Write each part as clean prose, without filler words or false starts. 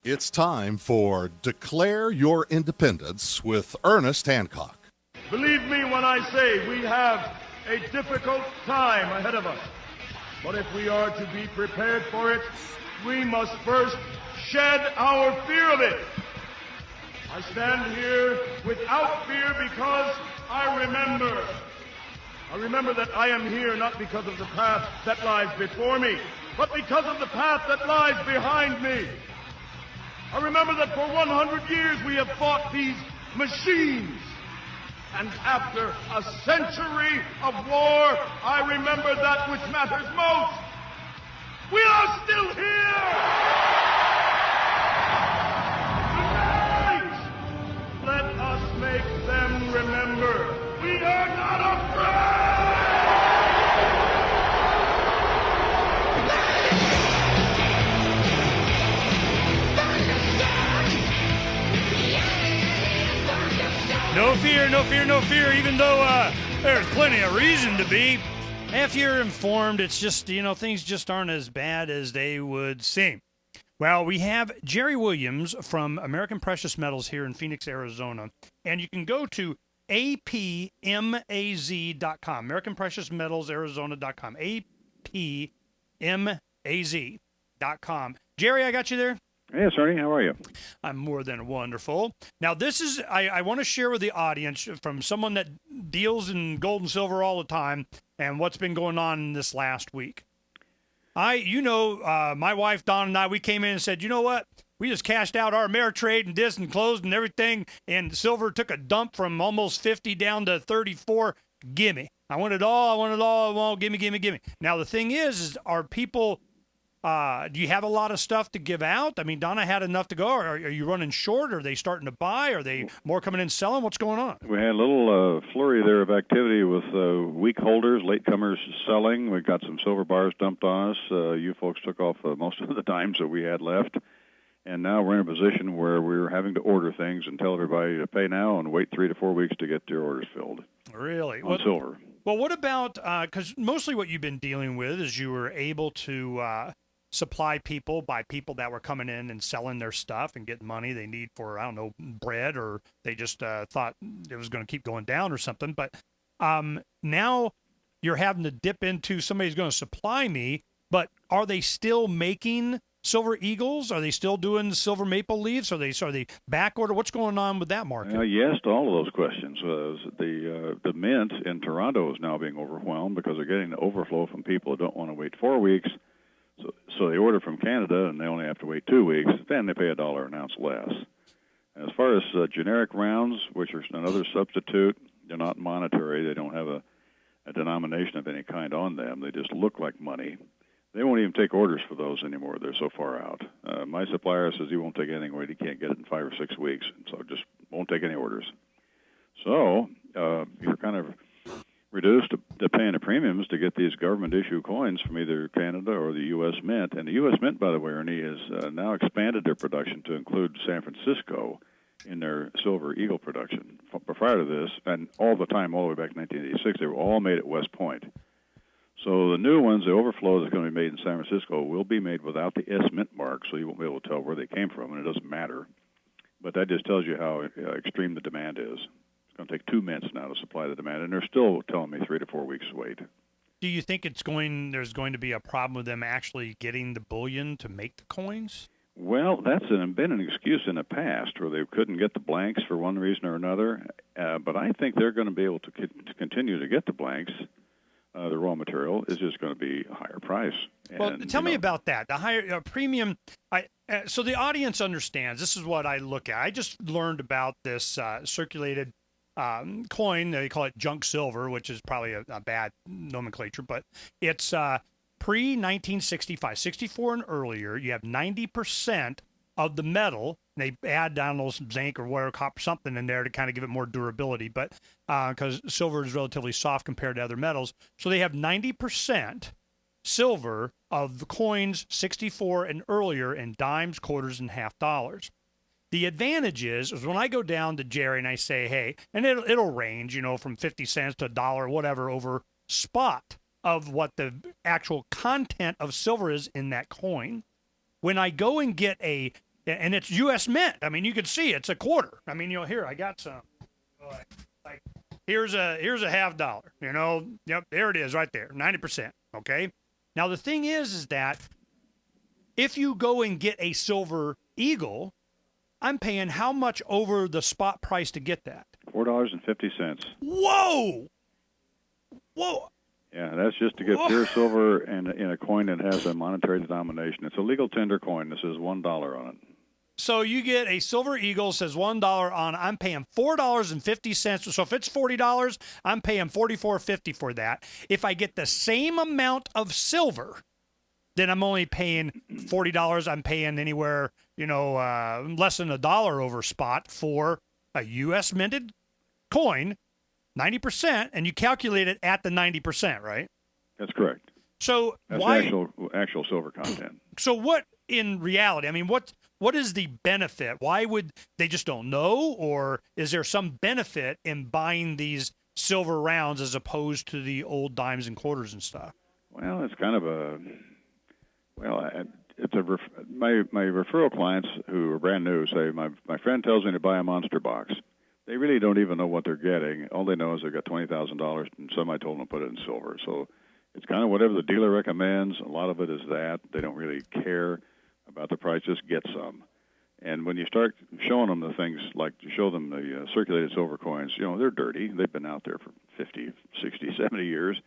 It's time for Declare Your Independence with Ernest Hancock. Believe me when I say we have a difficult time ahead of us. But if we are to be prepared for it, we must first shed our fear of it. I stand here without fear because I remember that I am here not because of the path that lies before me, but because of the path that lies behind me. I remember that for 100 years we have fought these machines. And after a century of war, I remember that which matters most. We are still here! Tonight, let us make them remember we are not afraid! No fear, no fear, no fear, even though there's plenty of reason to be. If you're informed, it's just, things just aren't as bad as they would seem. Well, we have Jerry Williams from American Precious Metals here in Phoenix, Arizona, and you can go to apmaz.com, AmericanPreciousMetalsArizona.com, apmaz.com. Jerry, I got you there? Yes, Ernie, how are you? I'm more than wonderful. Now, this is, I want to share with the audience from someone that deals in gold and silver all the time and what's been going on this last week. My wife, Dawn, and I, we came in and said, you know what? We just cashed out our Ameritrade and this and closed and everything, and silver took a dump from almost 50 down to 34. Gimme. I want it all. Gimme. Now, the thing is are people... do you have a lot of stuff to give out? I mean, Donna had enough to go. Are you running short? Are they starting to buy? Are they more coming in selling? What's going on? We had a little flurry there of activity with weak holders, latecomers selling. We got some silver bars dumped on us. You folks took off most of the dimes that we had left. And now we're in a position where we're having to order things and tell everybody to pay now and wait 3 to 4 weeks to get their orders filled. Really? On silver. Well, what about, because mostly what you've been dealing with is you were able to supply people by people that were coming in and selling their stuff and getting money they need for, I don't know, bread, or they just thought it was going to keep going down or something. But now you're having to dip into somebody's going to supply me, but are they still making Silver Eagles? Are they still doing silver maple leaves? Are they back order? What's going on with that market? Yes to all of those questions. The mint in Toronto is now being overwhelmed because they're getting the overflow from people who don't want to wait 4 weeks. So they order from Canada, and they only have to wait 2 weeks. Then they pay $1 an ounce less. As far as generic rounds, which are another substitute, they're not monetary. They don't have a denomination of any kind on them. They just look like money. They won't even take orders for those anymore. They're so far out. My supplier says he won't take anything away. He can't get it in 5 or 6 weeks, and so just won't take any orders. So you're kind of reduced to paying the premiums to get these government-issue coins from either Canada or the U.S. Mint. And the U.S. Mint, by the way, Ernie, has now expanded their production to include San Francisco in their Silver Eagle production. Prior to this, and all the time, all the way back to 1986, they were all made at West Point. So the new ones, the overflow that's going to be made in San Francisco, will be made without the S Mint mark, so you won't be able to tell where they came from, and it doesn't matter. But that just tells you how extreme the demand is. It's going to take 2 mints now to supply the demand, and they're still telling me 3 to 4 weeks to wait. Do you think there's going to be a problem with them actually getting the bullion to make the coins? Well, that's been an excuse in the past where they couldn't get the blanks for one reason or another. But I think they're going to be able to continue to get the blanks. The raw material is just going to be a higher price. Well, tell me about that. The higher premium. So the audience understands. This is what I look at. I just learned about this circulated coin. They call it junk silver, which is probably a bad nomenclature, but it's pre-1965, 64 and earlier. You have 90% of the metal. They add down those zinc or whatever, copper, something in there to kind of give it more durability, but because silver is relatively soft compared to other metals. So they have 90% silver of the coins 64 and earlier in dimes, quarters, and half dollars. The advantage is when I go down to Jerry and I say, hey, and it'll range, from 50 cents to $1, whatever, over spot of what the actual content of silver is in that coin. When I go and get a and it's U.S. Mint. I mean, you could see it's a quarter. I mean, here I got some. Like here's a $50. Yep, there it is right there, 90%. Okay. Now the thing is that if you go and get a silver eagle, I'm paying how much over the spot price to get that? $4.50. Whoa! Yeah, that's just to get pure silver and in a coin that has a monetary denomination. It's a legal tender coin. This is $1 on it. So you get a silver eagle, says $1 on. I'm paying $4.50. So if it's $40, I'm paying $44.50 for that. If I get the same amount of silver, then I'm only paying $40. I'm paying anywhere, less than $1 over spot for a U.S. minted coin, 90%, and you calculate it at the 90%, right? That's correct. So that's why actual silver content? So what in reality? I mean, what is the benefit? Why would they just don't know, or is there some benefit in buying these silver rounds as opposed to the old dimes and quarters and stuff? Well, it's kind of my referral clients who are brand new say my friend tells me to buy a monster box. They really don't even know what they're getting. All they know is they've got $20,000, and somebody told them to put it in silver. So it's kind of whatever the dealer recommends. A lot of it is that. They don't really care about the price, just get some. And when you start showing them the things, like you show them the circulated silver coins, they're dirty. They've been out there for 50, 60, 70 years.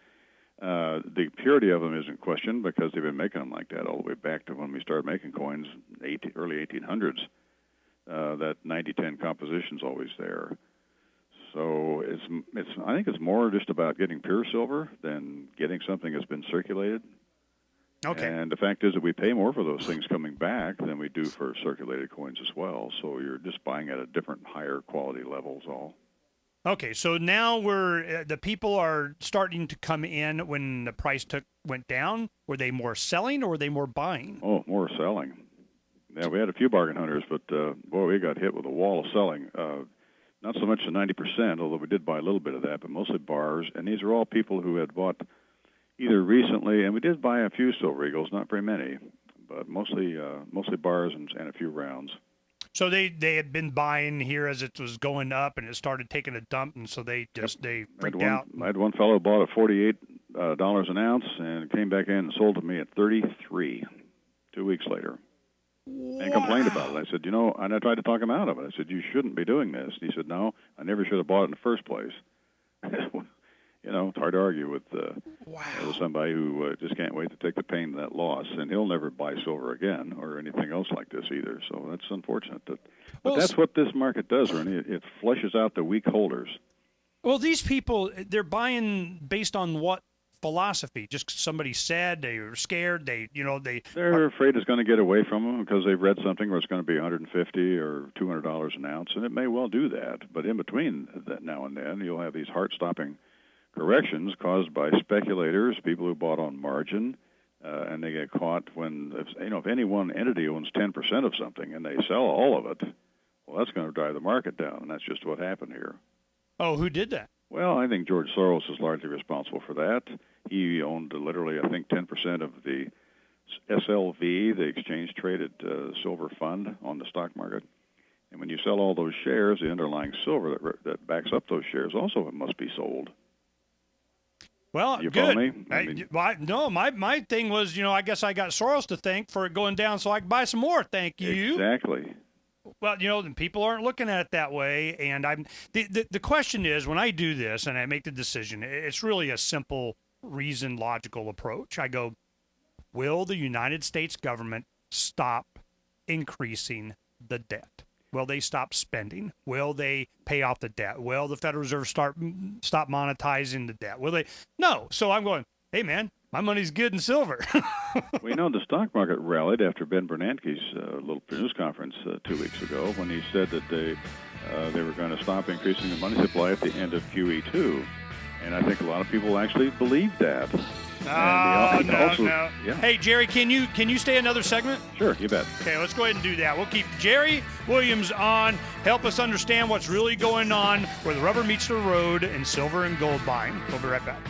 The purity of them isn't questioned because they've been making them like that all the way back to when we started making coins, early 1800s. That 90-10 composition's always there. So I think it's more just about getting pure silver than getting something that's been circulated. Okay. And the fact is that we pay more for those things coming back than we do for circulated coins as well. So you're just buying at a different, higher quality levels all. Okay, so now the people are starting to come in when the price went down. Were they more selling or were they more buying? Oh, more selling. Yeah, we had a few bargain hunters, but boy, we got hit with a wall of selling. Not so much the 90%, although we did buy a little bit of that, but mostly bars. And these are all people who had bought either recently, and we did buy a few silver eagles, not very many, but mostly bars and a few rounds. So they had been buying here as it was going up, and it started taking a dump, and so they freaked out. I had one fellow bought at $48 an ounce and came back in and sold to me at $33 2 weeks later. Wow. And complained about it. I said, and I tried to talk him out of it. I said, you shouldn't be doing this. And he said, no, I never should have bought it in the first place. It's hard to argue with somebody who just can't wait to take the pain of that loss. And he'll never buy silver again or anything else like this either. So that's unfortunate. But that's what this market does, Ernie. It flushes out the weak holders. Well, these people, they're buying based on what philosophy? Just somebody said, they were scared, they're afraid it's going to get away from them because they've read something where it's going to be $150 or $200 an ounce, and it may well do that. But in between that now and then, you'll have these heart-stopping corrections caused by speculators, people who bought on margin, and they get caught when, if any one entity owns 10% of something and they sell all of it, well, that's going to drive the market down, and that's just what happened here. Oh, who did that? Well, I think George Soros is largely responsible for that. He owned literally, I think, 10% of the SLV, the exchange-traded silver fund on the stock market. And when you sell all those shares, the underlying silver that backs up those shares also must be sold. Well, you good. Follow me? No, my thing was, I guess I got Soros to thank for it going down so I could buy some more. Thank you. Exactly. Well, people aren't looking at it that way, and the question is, when I do this and I make the decision, it's really a simple, reasoned, logical approach. I go, will the United States government stop increasing the debt? Will they stop spending? Will they pay off the debt? Will the Federal Reserve stop monetizing the debt? Will they? No. So I'm going, hey, man, my money's good in silver. We know the stock market rallied after Ben Bernanke's little news conference 2 weeks ago when he said that they were going to stop increasing the money supply at the end of QE2. And I think a lot of people actually believed that. No. Yeah. Hey, Jerry, can you stay another segment? Sure, you bet. Okay, let's go ahead and do that. We'll keep Jerry Williams on, help us understand what's really going on where the rubber meets the road in silver and gold buying. We'll be right back.